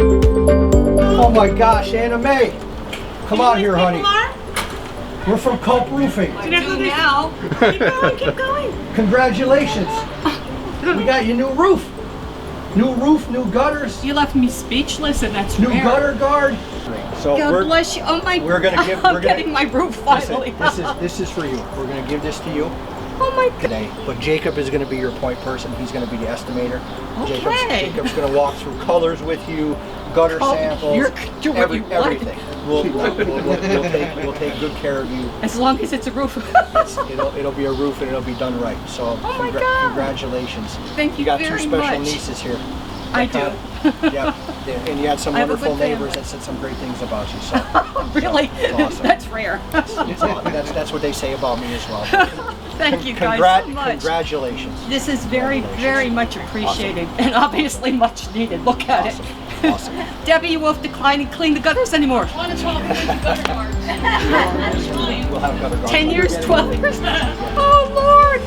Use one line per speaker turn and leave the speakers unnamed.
Oh my gosh, Annamae, come out here, honey. We're from Kulp Roofing.
Now. Keep going, keep going.
Congratulations. We got you new roof. New roof, new gutters,
You left me speechless, and that's
new
rare.
gutter guard. So
God bless you. Oh my God.
we're gonna give-
I'm
we're gonna-
getting my roof finally.
This is for you. We're gonna give this to you
Oh my God.
today. But Jacob is gonna be your point person. He's gonna be the estimator.
Okay.
Jacob's gonna walk through colors with you, gutter
Oh,
samples,
you're doing what you want.
everything. We'll take good care of you.
As long as it's a roof.
It'll be a roof and it'll be done right. So
Oh my God.
Congratulations.
Thank you
got
very
two special
much.
nieces here.
I do.
Yeah, and you had some
I have a
wonderful
good
neighbors
family.
that said some great things about you. So
Really?
so, awesome.
That's rare.
That's what they say about me as well.
Thank you guys so much.
Congratulations.
This is very, very much appreciated and obviously much needed. Look at
Awesome.
it.
Awesome.
Debbie, you won't decline and clean the gutters anymore.
We'll have gutter guard.
10 years, 12 years. Oh, Lord.